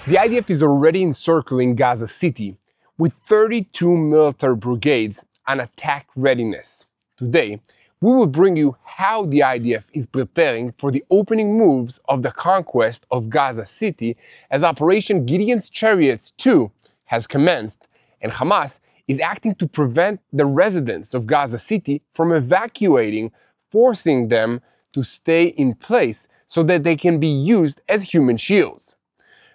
The IDF is already encircling Gaza City with 32 military brigades on attack readiness. Today, we will bring you how the IDF is preparing for the opening moves of the conquest of Gaza City as Operation Gideon's Chariots 2 has commenced, and Hamas is acting to prevent the residents of Gaza City from evacuating, forcing them to stay in place so that they can be used as human shields.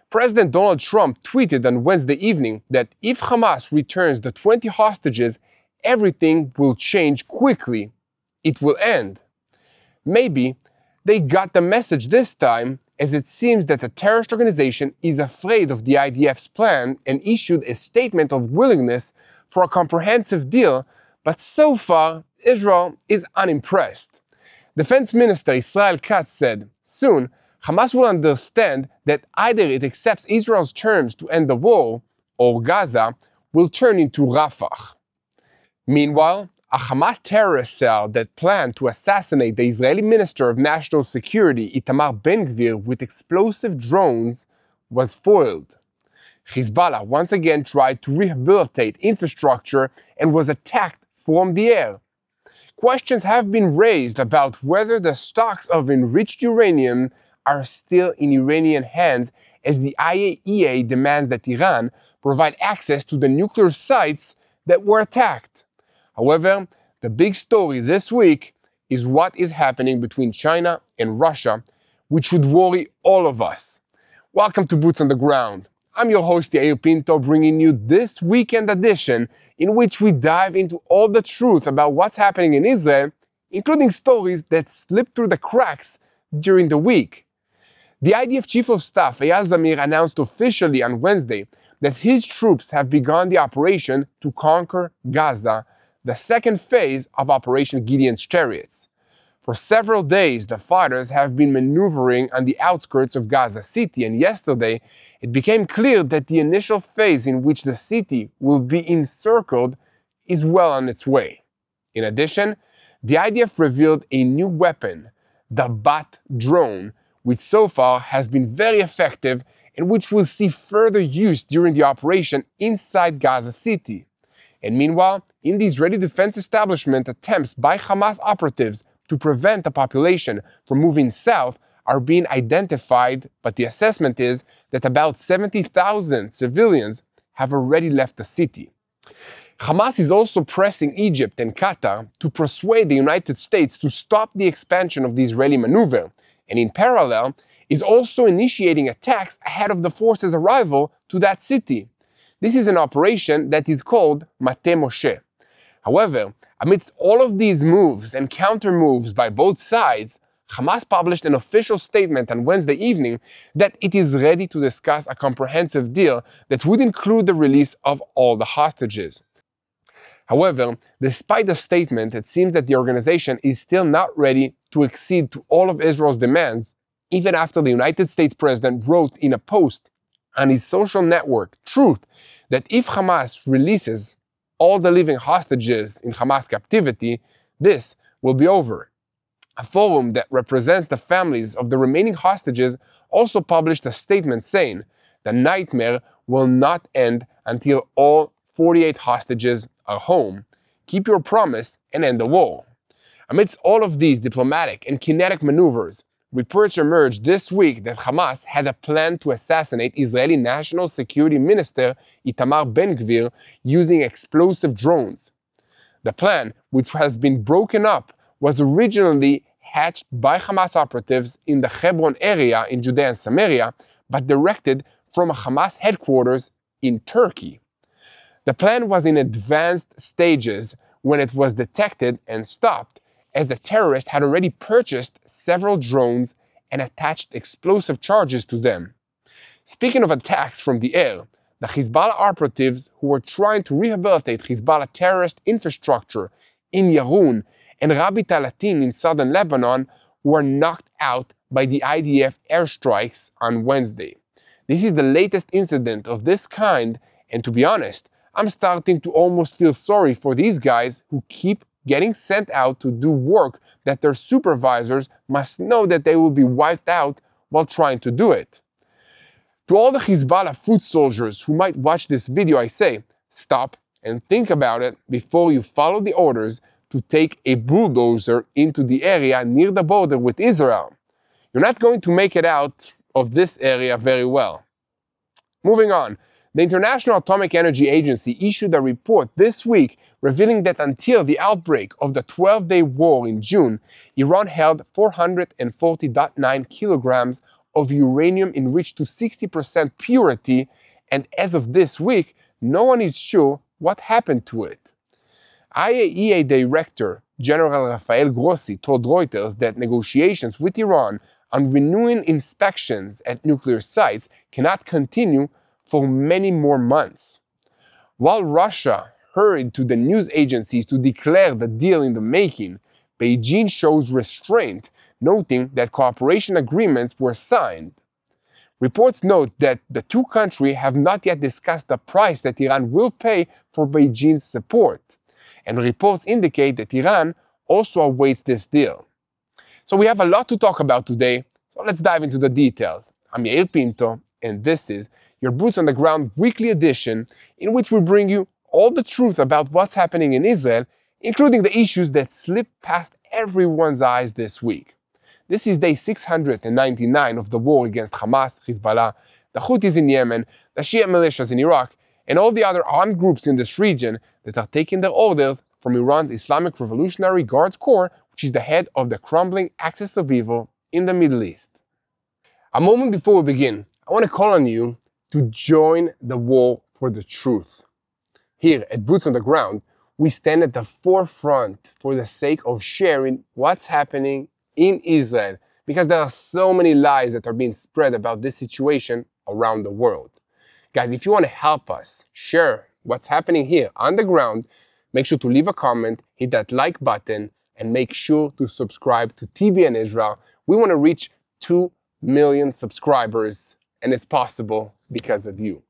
President Donald Trump tweeted on Wednesday evening that if Hamas returns the 20 hostages, everything will change quickly. It will end. Maybe they got the message this time, as it seems that the terrorist organization is afraid of the IDF's plan and issued a statement of willingness for a comprehensive deal, but so far, Israel is unimpressed. Defense Minister Israel Katz said, soon, Hamas will understand that either it accepts Israel's terms to end the war, or Gaza will turn into Rafah. Meanwhile, a Hamas terrorist cell that planned to assassinate the Israeli Minister of National Security, Itamar Ben-Gvir, with explosive drones was foiled. Hezbollah once again tried to rehabilitate infrastructure and was attacked from the air. Questions have been raised about whether the stocks of enriched uranium are still in Iranian hands, as the IAEA demands that Iran provide access to the nuclear sites that were attacked. However, the big story this week is what is happening between China and Russia, which should worry all of us. Welcome to Boots on the Ground. I'm your host, Yair Pinto, bringing you this weekend edition in which we dive into all the truth about what's happening in Israel, including stories that slipped through the cracks during the week. The IDF Chief of Staff, Eyal Zamir, announced officially on Wednesday that his troops have begun the operation to conquer Gaza, the second phase of Operation Gideon's Chariots. For several days, the fighters have been maneuvering on the outskirts of Gaza City, and yesterday, it became clear that the initial phase in which the city will be encircled is well on its way. In addition, the IDF revealed a new weapon, the Bat drone, which so far has been very effective and which will see further use during the operation inside Gaza City. And meanwhile, in the Israeli defense establishment, attempts by Hamas operatives to prevent the population from moving south are being identified, but the assessment is that about 70,000 civilians have already left the city. Hamas is also pressing Egypt and Qatar to persuade the United States to stop the expansion of the Israeli maneuver, and in parallel is also initiating attacks ahead of the forces' arrival to that city. This is an operation that is called Mate Moshe. However, amidst all of these moves and counter-moves by both sides, Hamas published an official statement on Wednesday evening that it is ready to discuss a comprehensive deal that would include the release of all the hostages. However, despite the statement, it seems that the organization is still not ready to accede to all of Israel's demands, even after the United States president wrote in a post on his social network, Truth, that if Hamas releases all the living hostages in Hamas captivity, this will be over. A forum that represents the families of the remaining hostages also published a statement saying, the nightmare will not end until all 48 hostages are home. Keep your promise and end the war. Amidst all of these diplomatic and kinetic maneuvers, reports emerged this week that Hamas had a plan to assassinate Israeli National Security Minister Itamar Ben-Gvir using explosive drones. The plan, which has been broken up, was originally hatched by Hamas operatives in the Hebron area in Judea and Samaria, but directed from a Hamas headquarters in Turkey. The plan was in advanced stages when it was detected and stopped, as the terrorist had already purchased several drones and attached explosive charges to them. Speaking of attacks from the air, the Hezbollah operatives who were trying to rehabilitate Hezbollah terrorist infrastructure in Yarun and Rabbi Talatin in southern Lebanon were knocked out by the IDF airstrikes on Wednesday. This is the latest incident of this kind, and to be honest, I'm starting to almost feel sorry for these guys who keep getting sent out to do work that their supervisors must know that they will be wiped out while trying to do it. To all the Hezbollah foot soldiers who might watch this video, I say, stop and think about it before you follow the orders to take a bulldozer into the area near the border with Israel. You're not going to make it out of this area very well. Moving on, the International Atomic Energy Agency issued a report this week revealing that until the outbreak of the 12-day war in June, Iran held 440.9 kilograms of uranium enriched to 60% purity, and as of this week, no one is sure what happened to it. IAEA Director General Rafael Grossi told Reuters that negotiations with Iran on renewing inspections at nuclear sites cannot continue for many more months. While Russia hurried to the news agencies to declare the deal in the making, Beijing shows restraint, noting that cooperation agreements were signed. Reports note that the two countries have not yet discussed the price that Iran will pay for Beijing's support, and reports indicate that Iran also awaits this deal. So we have a lot to talk about today, so let's dive into the details. I'm Yair Pinto, and this is your Boots on the Ground weekly edition, in which we bring you all the truth about what's happening in Israel, including the issues that slipped past everyone's eyes this week. This is day 699 of the war against Hamas, Hezbollah, the Houthis in Yemen, the Shia militias in Iraq, and all the other armed groups in this region that are taking their orders from Iran's Islamic Revolutionary Guards Corps, which is the head of the crumbling axis of evil in the Middle East. A moment before we begin, I want to call on you to join the war for the truth. Here at Boots on the Ground, we stand at the forefront for the sake of sharing what's happening in Israel, because there are so many lies that are being spread about this situation around the world. Guys, if you want to help us share what's happening here on the ground, make sure to leave a comment, hit that like button, and make sure to subscribe to TBN Israel. We want to reach 2 million subscribers, and it's possible because of you.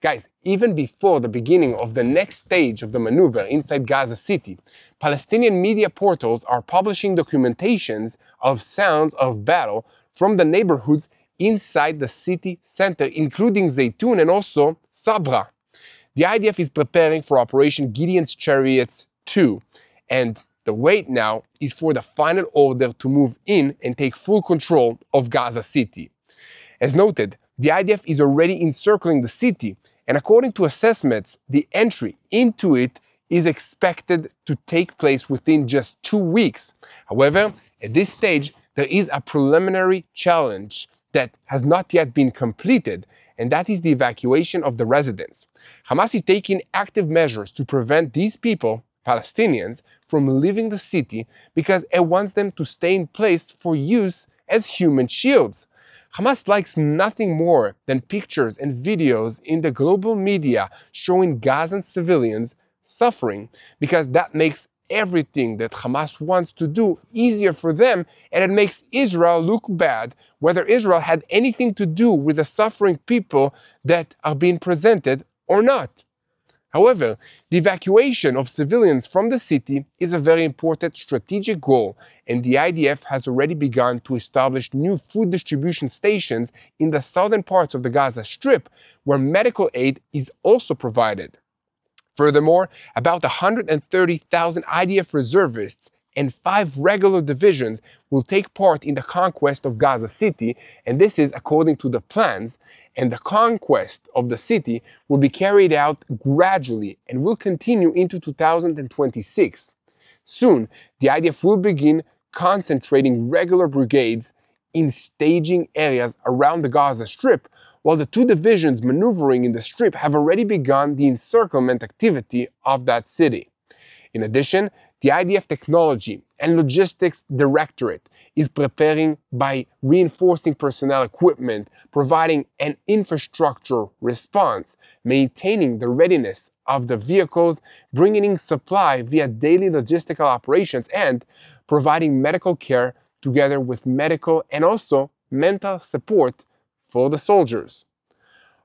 Guys, even before the beginning of the next stage of the maneuver inside Gaza City, Palestinian media portals are publishing documentations of sounds of battle from the neighborhoods inside the city center, including Zaytun and also Sabra. The IDF is preparing for Operation Gideon's Chariots 2, and the wait now is for the final order to move in and take full control of Gaza City. As noted, the IDF is already encircling the city, and according to assessments, the entry into it is expected to take place within just 2 weeks. However, at this stage, there is a preliminary challenge that has not yet been completed, and that is the evacuation of the residents. Hamas is taking active measures to prevent these people, Palestinians, from leaving the city because it wants them to stay in place for use as human shields. Hamas likes nothing more than pictures and videos in the global media showing Gazan civilians suffering, because that makes everything that Hamas wants to do easier for them, and it makes Israel look bad, whether Israel had anything to do with the suffering people that are being presented or not. However, the evacuation of civilians from the city is a very important strategic goal, and the IDF has already begun to establish new food distribution stations in the southern parts of the Gaza Strip, where medical aid is also provided. Furthermore, about 130,000 IDF reservists and 5 regular divisions will take part in the conquest of Gaza City, and this is according to the plans, and the conquest of the city will be carried out gradually and will continue into 2026. Soon, the IDF will begin concentrating regular brigades in staging areas around the Gaza Strip, while the 2 divisions maneuvering in the Strip have already begun the encirclement activity of that city. In addition, the IDF Technology and Logistics Directorate is preparing by reinforcing personnel equipment, providing an infrastructure response, maintaining the readiness of the vehicles, bringing in supply via daily logistical operations, and providing medical care together with medical and also mental support for the soldiers.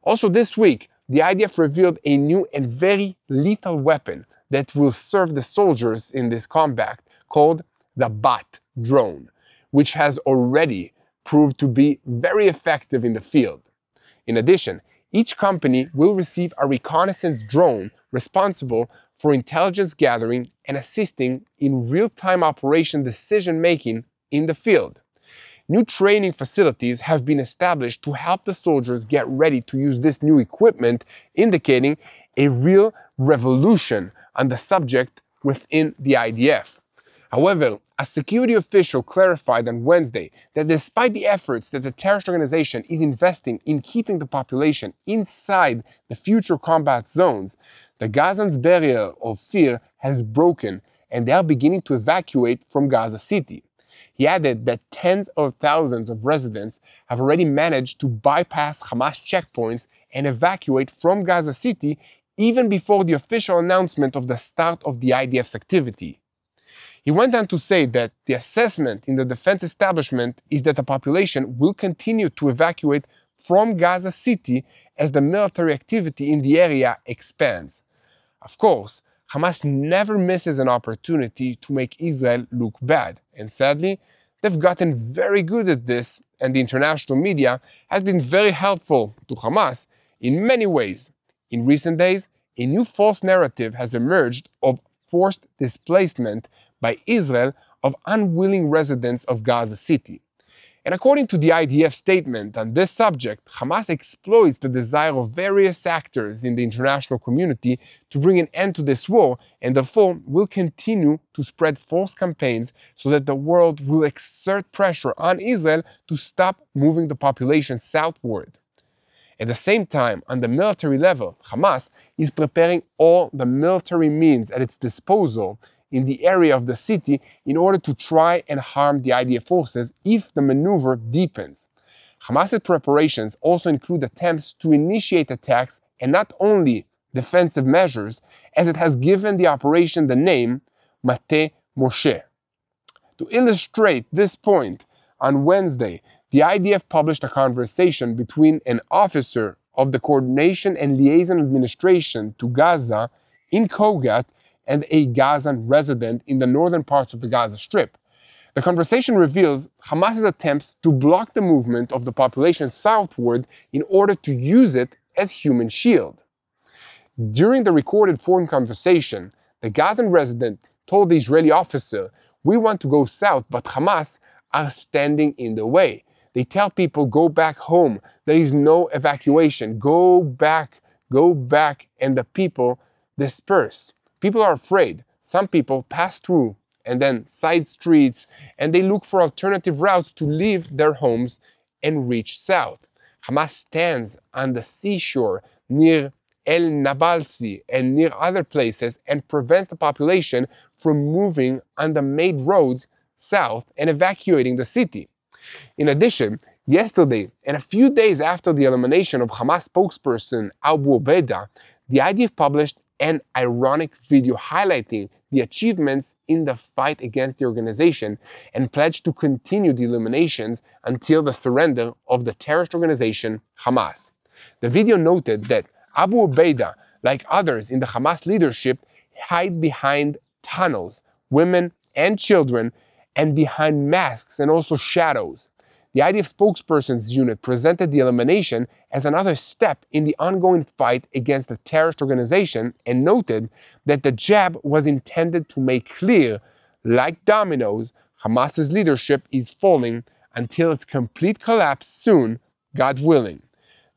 Also this week, the IDF revealed a new and very lethal weapon that will serve the soldiers in this combat, called the Bat drone, which has already proved to be very effective in the field. In addition, each company will receive a reconnaissance drone responsible for intelligence gathering and assisting in real-time operation decision-making in the field. New training facilities have been established to help the soldiers get ready to use this new equipment, indicating a real revolution on the subject within the IDF. However, a security official clarified on Wednesday that despite the efforts that the terrorist organization is investing in keeping the population inside the future combat zones, the Gazans' barrier of fear has broken and they are beginning to evacuate from Gaza City. He added that tens of thousands of residents have already managed to bypass Hamas checkpoints and evacuate from Gaza City even before the official announcement of the start of the IDF's activity. He went on to say that the assessment in the defense establishment is that the population will continue to evacuate from Gaza City as the military activity in the area expands. Of course, Hamas never misses an opportunity to make Israel look bad, and sadly, they've gotten very good at this, and the international media has been very helpful to Hamas in many ways. In recent days, a new false narrative has emerged of forced displacement by Israel of unwilling residents of Gaza City. And according to the IDF statement on this subject, Hamas exploits the desire of various actors in the international community to bring an end to this war and therefore will continue to spread false campaigns so that the world will exert pressure on Israel to stop moving the population southward. At the same time, on the military level, Hamas is preparing all the military means at its disposal in the area of the city in order to try and harm the IDF forces if the maneuver deepens. Hamas's preparations also include attempts to initiate attacks and not only defensive measures, as it has given the operation the name Mate Moshe. To illustrate this point, on Wednesday, the IDF published a conversation between an officer of the Coordination and Liaison Administration to Gaza in Kogat and a Gazan resident in the northern parts of the Gaza Strip. The conversation reveals Hamas's attempts to block the movement of the population southward in order to use it as human shield. During the recorded phone conversation, the Gazan resident told the Israeli officer, "We want to go south, but Hamas are standing in the way. They tell people, go back home. There is no evacuation. Go back, and the people disperse." People are afraid. Some people pass through and then side streets, and they look for alternative routes to leave their homes and reach south. Hamas stands on the seashore near El Nabalsi and near other places and prevents the population from moving on the main roads south and evacuating the city. In addition, yesterday and a few days after the elimination of Hamas spokesperson Abu Ubaidah, the IDF published an ironic video highlighting the achievements in the fight against the organization and pledged to continue the eliminations until the surrender of the terrorist organization Hamas. The video noted that Abu Ubaidah, like others in the Hamas leadership, hide behind tunnels, women and children, and behind masks and also shadows. The IDF spokesperson's unit presented the elimination as another step in the ongoing fight against the terrorist organization and noted that the jab was intended to make clear, like dominoes, Hamas's leadership is falling until its complete collapse soon, God willing.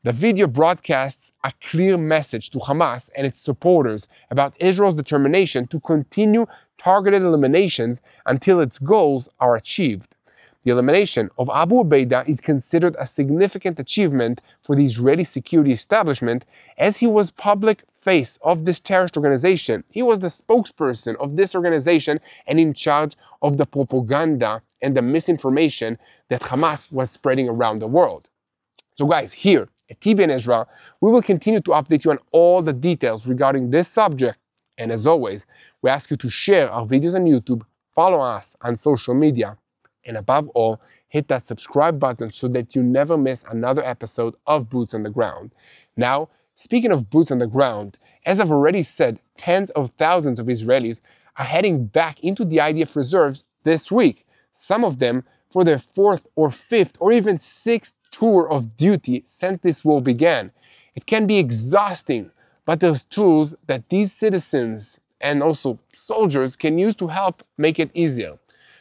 The video broadcasts a clear message to Hamas and its supporters about Israel's determination to continue targeted eliminations until its goals are achieved. The elimination of Abu Ubaidah is considered a significant achievement for the Israeli security establishment, as he was public face of this terrorist organization. He was the spokesperson of this organization and in charge of the propaganda and the misinformation that Hamas was spreading around the world. So guys, here at TBN Israel, we will continue to update you on all the details regarding this subject. And as always, we ask you to share our videos on YouTube, follow us on social media, and above all, hit that subscribe button so that you never miss another episode of Boots on the Ground. Now, speaking of boots on the ground, as I've already said, tens of thousands of Israelis are heading back into the IDF reserves this week, some of them for their 4th or 5th or even 6th tour of duty since this war began. It can be exhausting, but there's tools that these citizens and also soldiers can use to help make it easier.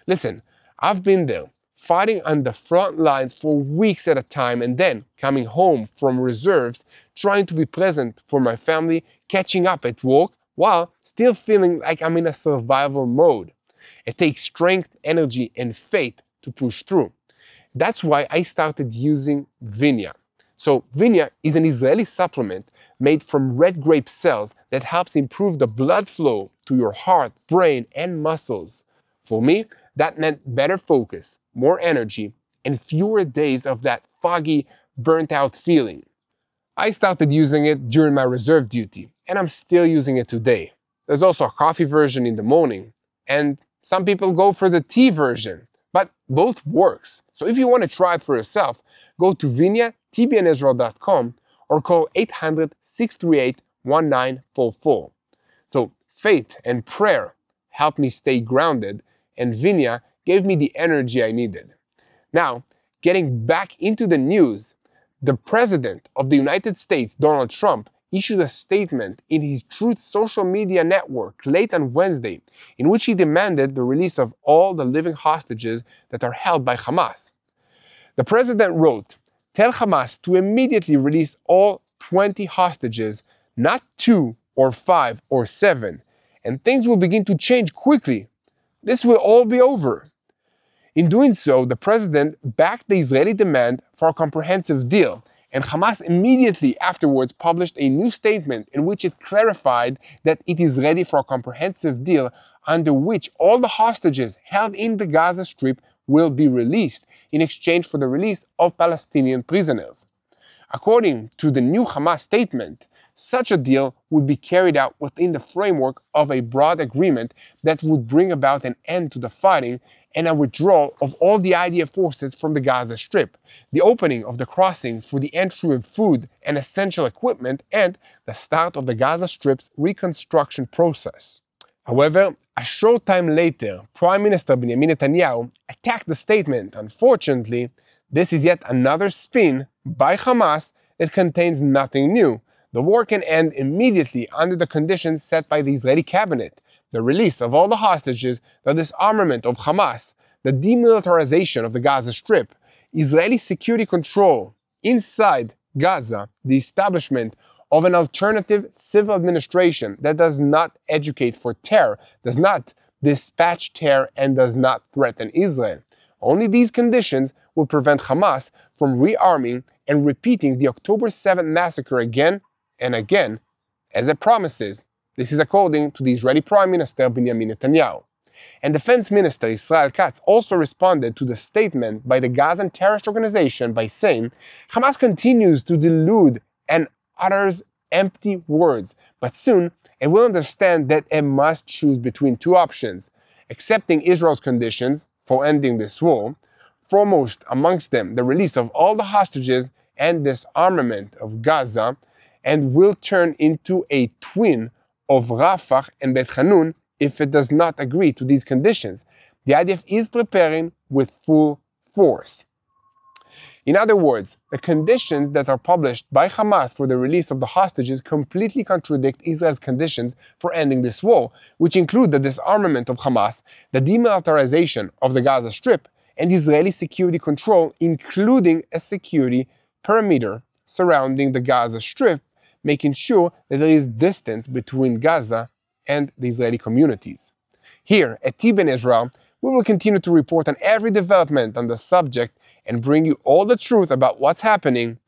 Listen, I've been there, fighting on the front lines for weeks at a time and then coming home from reserves, trying to be present for my family, catching up at work, while still feeling like I'm in a survival mode. It takes strength, energy, and faith to push through. That's why I started using Vinia. So Vinia is an Israeli supplement made from red grape cells that helps improve the blood flow to your heart, brain, and muscles. For me, that meant better focus, more energy, and fewer days of that foggy, burnt-out feeling. I started using it during my reserve duty, and I'm still using it today. There's also a coffee version in the morning, and some people go for the tea version, but both works. So if you want to try it for yourself, go to Vinia, tbnisrael.com, or call 800-638-1944. So faith and prayer helped me stay grounded, and Vinia gave me the energy I needed. Now, getting back into the news, the President of the United States, Donald Trump, issued a statement in his Truth social media network late on Wednesday, in which he demanded the release of all the living hostages that are held by Hamas. The president wrote, "Tell Hamas to immediately release all 20 hostages, not 2 or 5 or 7, and things will begin to change quickly. This will all be over." In doing so, the president backed the Israeli demand for a comprehensive deal, and Hamas immediately afterwards published a new statement in which it clarified that it is ready for a comprehensive deal under which all the hostages held in the Gaza Strip will be released in exchange for the release of Palestinian prisoners. According to the new Hamas statement, such a deal would be carried out within the framework of a broad agreement that would bring about an end to the fighting and a withdrawal of all the IDF forces from the Gaza Strip, the opening of the crossings for the entry of food and essential equipment, and the start of the Gaza Strip's reconstruction process. However, a short time later, Prime Minister Benjamin Netanyahu attacked the statement. Unfortunately, this is yet another spin by Hamas that contains nothing new. The war can end immediately under the conditions set by the Israeli cabinet: the release of all the hostages, the disarmament of Hamas, the demilitarization of the Gaza Strip, Israeli security control inside Gaza, the establishment of an alternative civil administration that does not educate for terror, does not dispatch terror, and does not threaten Israel. Only these conditions will prevent Hamas from rearming and repeating the October 7th massacre again and again, as it promises. This is according to the Israeli Prime Minister Benjamin Netanyahu. And Defense Minister Israel Katz also responded to the statement by the Gazan terrorist organization by saying, "Hamas continues to delude and utters empty words, but soon it will understand that it must choose between two options: accepting Israel's conditions for ending this war, foremost amongst them the release of all the hostages and disarmament of Gaza, and will turn into a twin of Rafah and Beit Hanun if it does not agree to these conditions. The IDF is preparing with full force." In other words, the conditions that are published by Hamas for the release of the hostages completely contradict Israel's conditions for ending this war, which include the disarmament of Hamas, the demilitarization of the Gaza Strip, and Israeli security control, including a security perimeter surrounding the Gaza Strip, making sure that there is distance between Gaza and the Israeli communities. Here at TBN Israel, we will continue to report on every development on the subject and bring you all the truth about what's happening.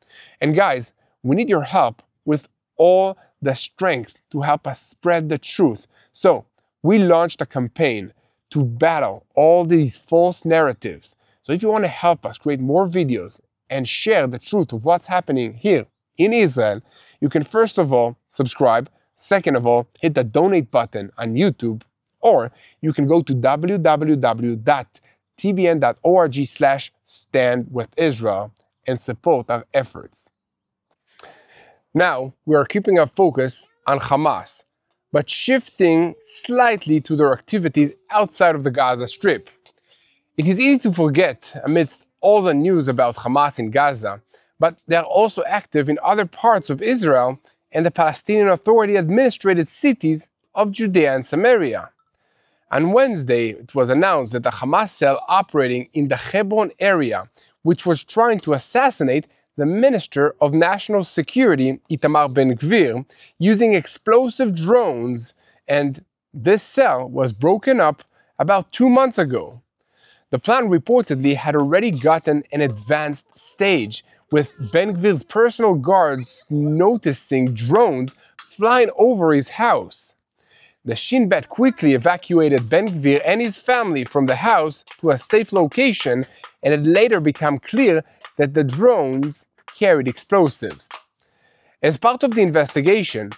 And guys, we need your help with all the strength to help us spread the truth. So we launched a campaign to battle all these false narratives. So if you want to help us create more videos and share the truth of what's happening here in Israel, you can first of all subscribe, second of all hit the donate button on YouTube, or you can go to www.tbn.org/standwithisrael and support our efforts. Now we are keeping our focus on Hamas, but shifting slightly to their activities outside of the Gaza Strip. It is easy to forget, amidst all the news about Hamas in Gaza, but they are also active in other parts of Israel and the Palestinian Authority-administrated cities of Judea and Samaria. On Wednesday, it was announced that a Hamas cell operating in the Hebron area, which was trying to assassinate the Minister of National Security, Itamar Ben-Gvir, using explosive drones, and this cell was broken up about 2 months ago. The plan reportedly had already gotten an advanced stage, with Ben-Gvir's personal guards noticing drones flying over his house. The Shin Bet quickly evacuated Ben-Gvir and his family from the house to a safe location, and it later became clear that the drones carried explosives. As part of the investigation,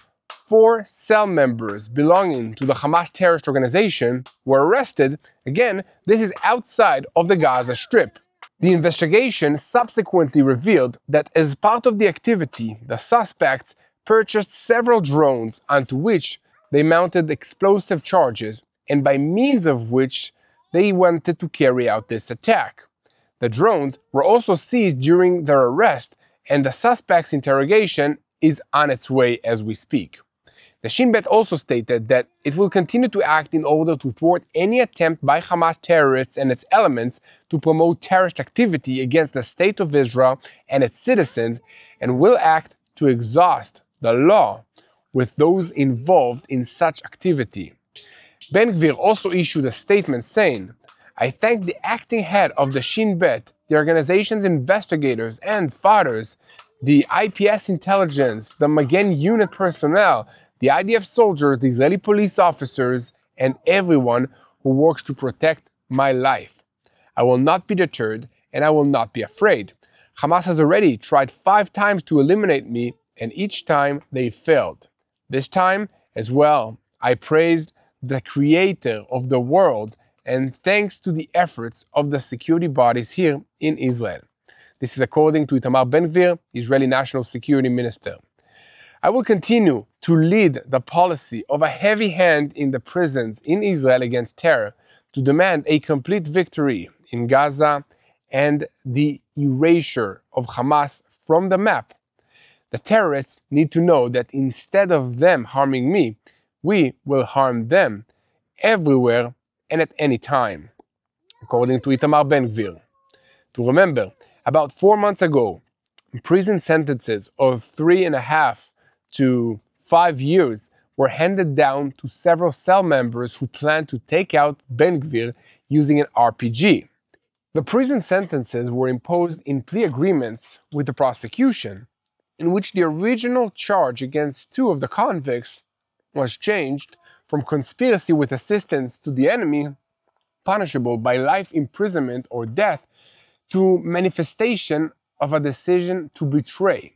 4 cell members belonging to the Hamas terrorist organization were arrested. Again, this is outside of the Gaza Strip. The investigation subsequently revealed that as part of the activity, the suspects purchased several drones onto which they mounted explosive charges, and by means of which they wanted to carry out this attack. The drones were also seized during their arrest, and the suspect's interrogation is on its way as we speak. The Shin Bet also stated that it will continue to act in order to thwart any attempt by Hamas terrorists and its elements to promote terrorist activity against the State of Israel and its citizens, and will act to exhaust the law with those involved in such activity. Ben-Gvir also issued a statement saying, "I thank the acting head of the Shin Bet, the organization's investigators and fathers, the IPS intelligence, the Magen unit personnel, the IDF soldiers, the Israeli police officers, and everyone who works to protect my life. I will not be deterred, and I will not be afraid. Hamas has already tried 5 times to eliminate me, and each time they failed. This time as well, I praised the creator of the world, and thanks to the efforts of the security bodies here in Israel." This is according to Itamar Ben-Gvir, Israeli National Security Minister. "I will continue to lead the policy of a heavy hand in the prisons in Israel against terror, to demand a complete victory in Gaza and the erasure of Hamas from the map. The terrorists need to know that instead of them harming me, we will harm them everywhere and at any time," according to Itamar Ben-Gvir. To remember, about 4 months ago, prison sentences of 3.5 to 5 years were handed down to several cell members who planned to take out Ben-Gvir using an RPG. The prison sentences were imposed in plea agreements with the prosecution, in which the original charge against 2 of the convicts was changed from conspiracy with assistance to the enemy, punishable by life imprisonment or death, to manifestation of a decision to betray.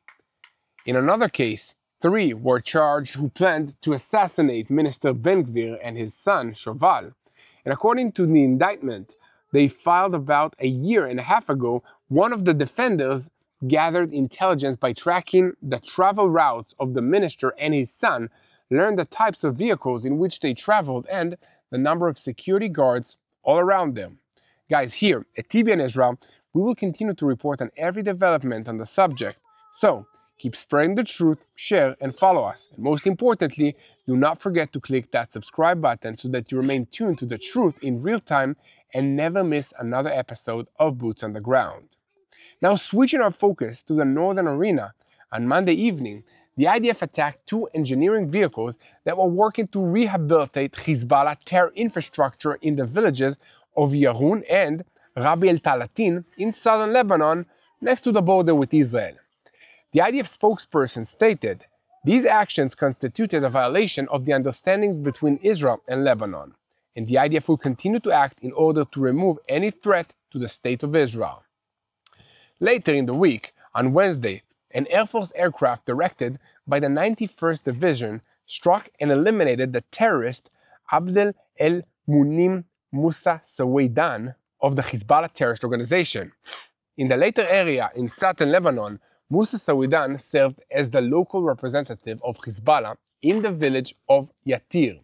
In another case, 3 were charged who planned to assassinate Minister Ben-Gvir and his son, Shoval. And according to the indictment they filed about a year and a half ago, one of the defenders gathered intelligence by tracking the travel routes of the minister and his son, learned the types of vehicles in which they traveled, and the number of security guards all around them. Guys, here at TBN Israel, we will continue to report on every development on the subject. So, keep spreading the truth, share, and follow us. And most importantly, do not forget to click that subscribe button so that you remain tuned to the truth in real time and never miss another episode of Boots on the Ground. Now, switching our focus to the northern arena, on Monday evening, the IDF attacked 2 engineering vehicles that were working to rehabilitate Hezbollah terror infrastructure in the villages of Yarun and Rabi el-Talatin in southern Lebanon, next to the border with Israel. The IDF spokesperson stated, "These actions constituted a violation of the understandings between Israel and Lebanon, and the IDF will continue to act in order to remove any threat to the State of Israel." Later in the week, on Wednesday, an Air Force aircraft directed by the 91st Division struck and eliminated the terrorist Abdel el-Munim Musa Saweidan of the Hezbollah terrorist organization. In the later area in southern Lebanon, Musa Saweidan served as the local representative of Hezbollah in the village of Yair.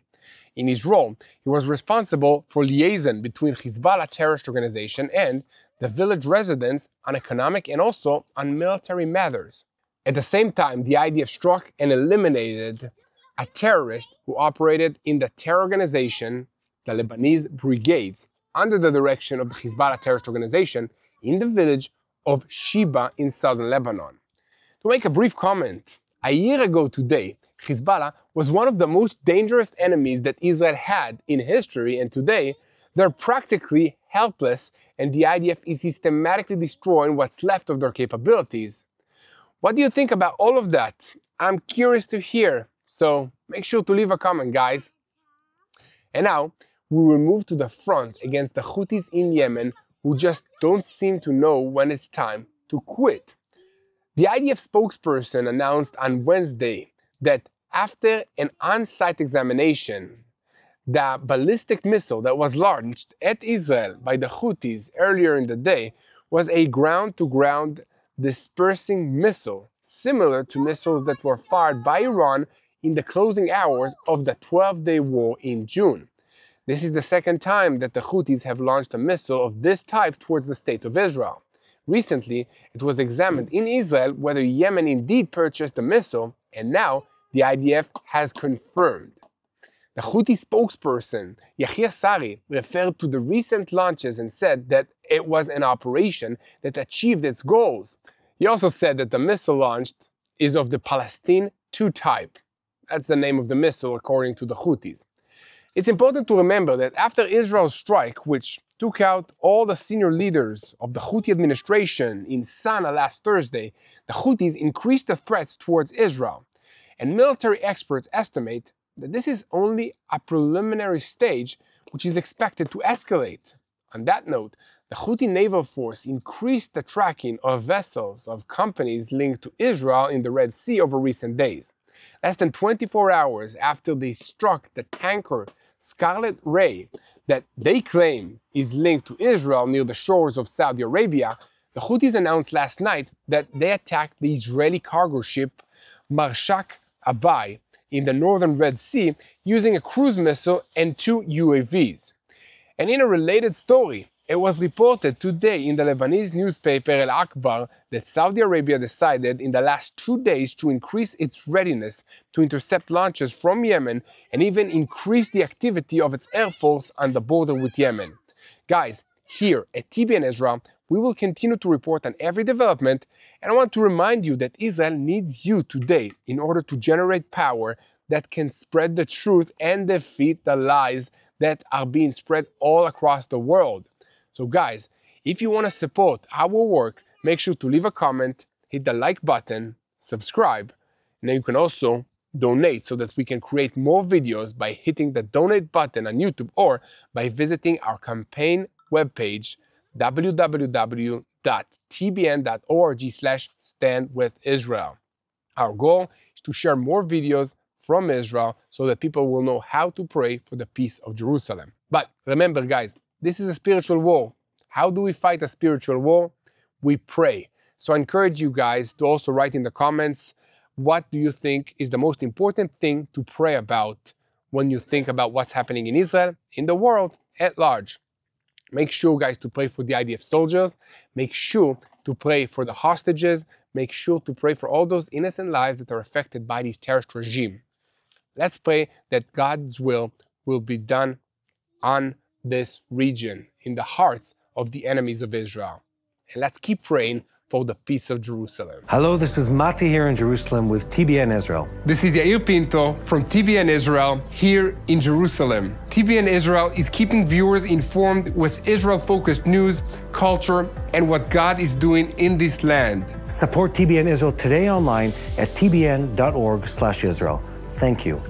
In his role, he was responsible for liaison between Hezbollah terrorist organization and the village residents on economic and also on military matters. At the same time, the IDF struck and eliminated a terrorist who operated in the terror organization, the Lebanese Brigades, under the direction of the Hezbollah terrorist organization in the village of Sheba in southern Lebanon. To make a brief comment, a year ago today, Hezbollah was one of the most dangerous enemies that Israel had in history, and today they're practically helpless and the IDF is systematically destroying what's left of their capabilities. What do you think about all of that? I'm curious to hear, so make sure to leave a comment, guys. And now, we will move to the front against the Houthis in Yemen, who just don't seem to know when it's time to quit. The IDF spokesperson announced on Wednesday that after an on-site examination, the ballistic missile that was launched at Israel by the Houthis earlier in the day was a ground-to-ground dispersing missile, similar to missiles that were fired by Iran in the closing hours of the 12-day war in June. This is the second time that the Houthis have launched a missile of this type towards the state of Israel. Recently, it was examined in Israel whether Yemen indeed purchased the missile, and now the IDF has confirmed. The Houthi spokesperson, Yair, referred to the recent launches and said that it was an operation that achieved its goals. He also said that the missile launched is of the Palestine II type. That's the name of the missile according to the Houthis. It's important to remember that after Israel's strike, which took out all the senior leaders of the Houthi administration in Sana'a last Thursday, the Houthis increased the threats towards Israel. And military experts estimate that this is only a preliminary stage which is expected to escalate. On that note, the Houthi naval force increased the tracking of vessels of companies linked to Israel in the Red Sea over recent days. Less than 24 hours after they struck the tanker Scarlet Ray that they claim is linked to Israel near the shores of Saudi Arabia, the Houthis announced last night that they attacked the Israeli cargo ship Marshak Abai in the northern Red Sea using a cruise missile and 2 UAVs. And in a related story, it was reported today in the Lebanese newspaper El Akbar that Saudi Arabia decided in the last 2 days to increase its readiness to intercept launches from Yemen and even increase the activity of its air force on the border with Yemen. Guys, here at TBN Israel, we will continue to report on every development, and I want to remind you that Israel needs you today in order to generate power that can spread the truth and defeat the lies that are being spread all across the world. So guys, if you want to support our work, make sure to leave a comment, hit the like button, subscribe, and then you can also donate so that we can create more videos by hitting the donate button on YouTube or by visiting our campaign webpage www.tbn.org/standwithisrael. Our goal is to share more videos from Israel so that people will know how to pray for the peace of Jerusalem. But remember, guys, this is a spiritual war. How do we fight a spiritual war? We pray. So I encourage you guys to also write in the comments, what do you think is the most important thing to pray about when you think about what's happening in Israel, in the world at large? Make sure, guys, to pray for the IDF soldiers. Make sure to pray for the hostages. Make sure to pray for all those innocent lives that are affected by this terrorist regime. Let's pray that God's will be done on this region, in the hearts of the enemies of Israel. And let's keep praying for the peace of Jerusalem. Hello, this is Mati here in Jerusalem with TBN Israel. This is Yair Pinto from TBN Israel here in Jerusalem. TBN Israel is keeping viewers informed with Israel-focused news, culture, and what God is doing in this land. Support TBN Israel today online at tbn.org/Israel. Thank you.